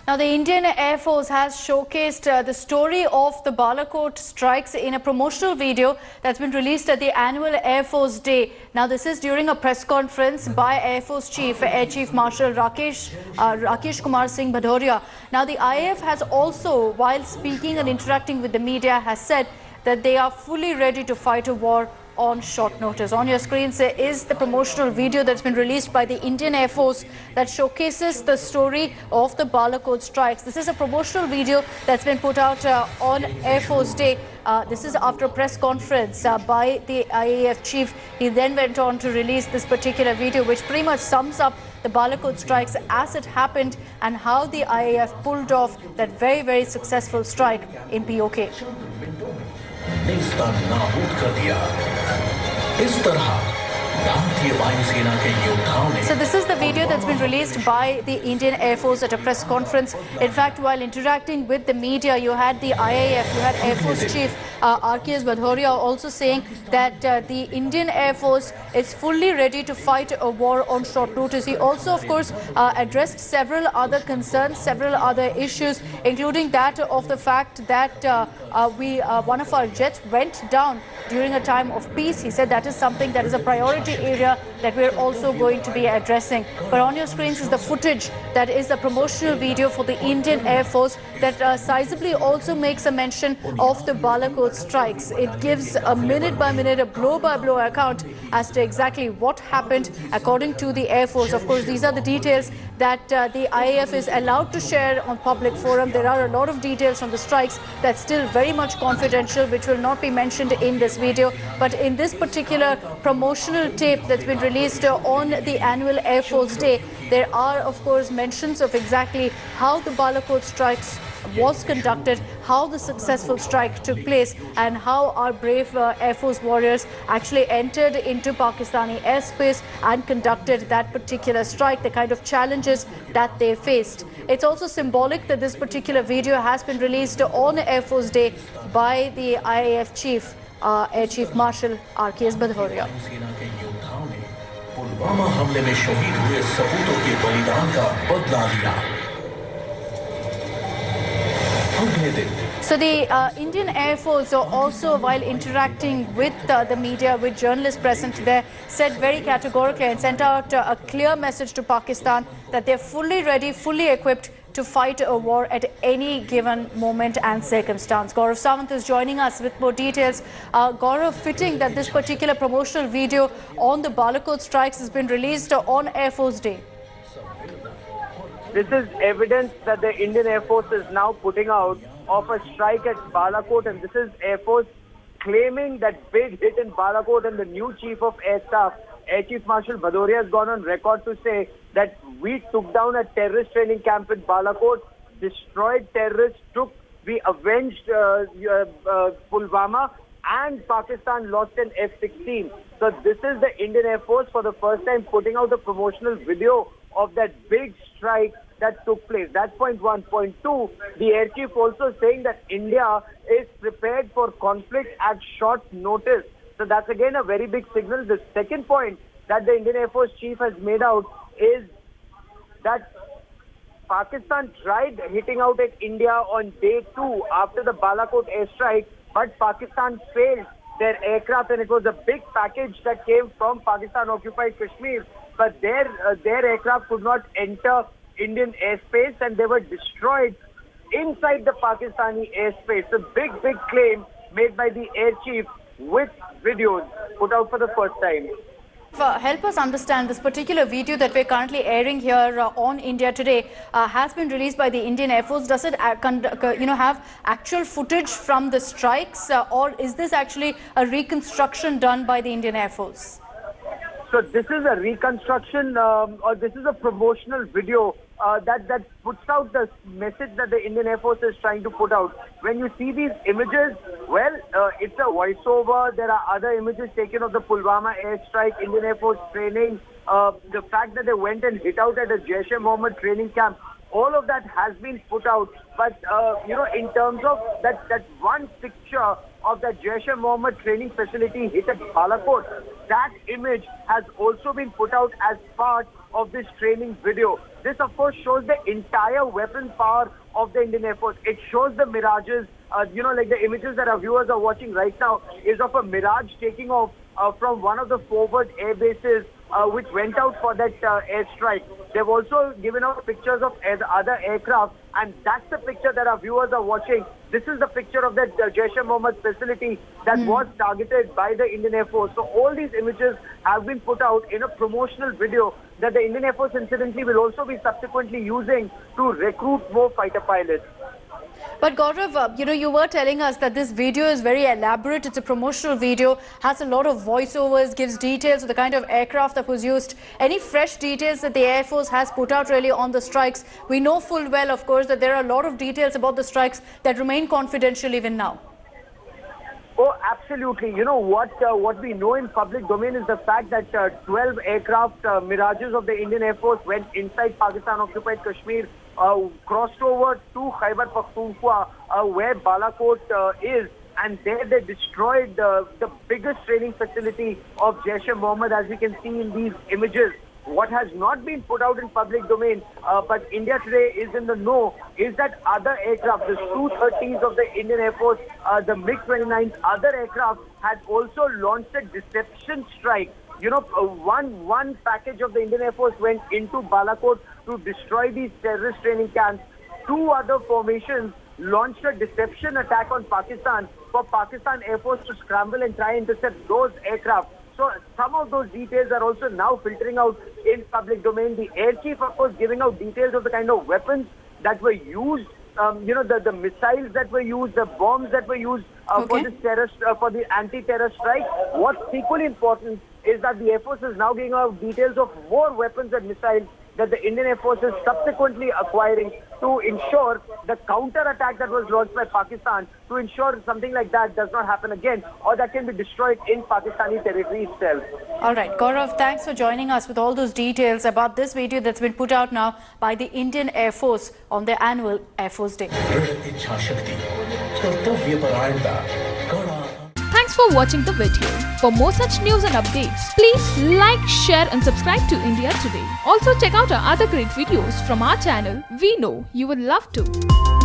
Now, the Indian Air Force has showcased the story of the Balakot strikes in a promotional video that's been released at the annual Air Force Day. Now, this is during a press conference by Air Force Chief, Air Chief Marshal Rakesh Kumar Singh Bhadoria. Now, the IAF has also, while speaking and interacting with the media, has said that they are fully ready to fight a war on short notice. On your screens there is the promotional video that's been released by the Indian Air Force that showcases the story of the Balakot strikes. This is a promotional video that's been put out on Air Force Day. This is after a press conference by the IAF chief. He then went on to release this particular video, which pretty much sums up the Balakot strikes as it happened and how the IAF pulled off that very, very successful strike in POK. So this is the video that's been released by the Indian Air Force at a press conference. In fact, while interacting with the media, you had the IAF, you had Air Force Chief RKS Bhadoria also saying that the Indian Air Force is fully ready to fight a war on short notice. He also, of course, addressed several other concerns, several other issues, including that of the fact that one of our jets went down during a time of peace. He said that is something that is a priority area that we're also going to be addressing. But on your screens is the footage that is a promotional video for the Indian Air Force that sizably also makes a mention of the Balakot strikes. It gives a minute-by-minute, a blow-by-blow account as to exactly what happened according to the Air Force. Of course, these are the details that the IAF is allowed to share on public forum. There are a lot of details from the strikes that's still very much confidential, which will not be mentioned in this video. But in this particular promotional tape that's been released on the annual Air Force Day, there are, of course, mentions of exactly how the Balakot strikes was conducted, how the successful strike took place, and how our brave Air Force warriors actually entered into Pakistani airspace and conducted that particular strike, the kind of challenges that they faced. It's also symbolic that this particular video has been released on Air Force Day by the IAF Chief, Air Chief Marshal RKS Bhadoria. Pulwama हमले में शहीद हुए सपूतों के बलिदान का बदला लिया। So the Indian Air Force also, while interacting with the media, with journalists present there, said very categorically and sent out a clear message to Pakistan that they're fully ready, fully equipped to fight a war at any given moment and circumstance. Gaurav Sawant is joining us with more details. Gaurav, fitting that this particular promotional video on the Balakot strikes has been released on Air Force Day. This is evidence that the Indian Air Force is now putting out of a strike at Balakot, and this is Air Force claiming that big hit in Balakot, and the new Chief of Air Staff, Air Chief Marshal Bhadoria, has gone on record to say that we took down a terrorist training camp in Balakot, destroyed terrorists, we avenged Pulwama, and Pakistan lost an F-16. So this is the Indian Air Force for the first time putting out a promotional video of that big strike that took place. That's point one. Point two, the Air Chief also saying that India is prepared for conflict at short notice. So that's again a very big signal. The second point that the Indian Air Force Chief has made out is that Pakistan tried hitting out at India on day 2 after the Balakot airstrike, but Pakistan failed their aircraft, and it was a big package that came from Pakistan-occupied Kashmir, but their aircraft could not enter Indian airspace and they were destroyed inside the Pakistani airspace. A big claim made by the Air Chief with videos put out for the first time. Help us understand this particular video that we're currently airing here on India Today has been released by the Indian Air Force. Does it have actual footage from the strikes or is this actually a reconstruction done by the Indian Air Force? So this is a reconstruction or this is a promotional video that puts out the message that the Indian Air Force is trying to put out. When you see these images, well, it's a voiceover. There are other images taken of the Pulwama airstrike, Indian Air Force training, the fact that they went and hit out at a Jaish-e-Mohammed training camp. All of that has been put out. But, in terms of that one picture of that Jaish-e-Mohammed training facility hit at Balakot. That image has also been put out as part of this training video. This, of course, shows the entire weapon power of the Indian Air Force. It shows the mirages, like the images that our viewers are watching right now is of a Mirage taking off from one of the forward air bases which went out for that airstrike. They've also given out pictures of other aircraft, and that's the picture that our viewers are watching. This is the picture of that Jaish-e-Mohammed facility that was targeted by the Indian Air Force. So all these images have been put out in a promotional video that the Indian Air Force incidentally will also be subsequently using to recruit more fighter pilots. But Gaurav, you were telling us that this video is very elaborate. It's a promotional video, has a lot of voiceovers, gives details of the kind of aircraft that was used. Any fresh details that the Air Force has put out really on the strikes? We know full well, of course, that there are a lot of details about the strikes that remain confidential even now. Oh, absolutely. You know what we know in public domain is the fact that 12 aircraft Mirages of the Indian Air Force went inside Pakistan-occupied Kashmir, crossed over to Khyber Pakhtunkhwa, where Balakot is, and there they destroyed the biggest training facility of Jaish-e-Mohammed, as we can see in these images. What has not been put out in public domain, but India Today is in the know, is that other aircraft, the Su-30s of the Indian Air Force, the MiG-29s, other aircraft had also launched a deception strike. One package of the Indian Air Force went into Balakot to destroy these terrorist training camps. Two other formations launched a deception attack on Pakistan for Pakistan Air Force to scramble and try and intercept those aircraft. So some of those details are also now filtering out in public domain. The Air Chief, of course, giving out details of the kind of weapons that were used, the missiles that were used, the bombs that were used for this for the anti-terror strike. What's equally important is that the Air Force is now giving out details of more weapons and missiles that the Indian Air Force is subsequently acquiring to ensure the counter-attack that was launched by Pakistan, to ensure something like that does not happen again, or that can be destroyed in Pakistani territory itself. All right, Gaurav, thanks for joining us with all those details about this video that's been put out now by the Indian Air Force on their annual Air Force Day. Thanks for watching the video. For more such news and updates, please like, share and subscribe to India Today. Also check out our other great videos from our channel. We know you will love to.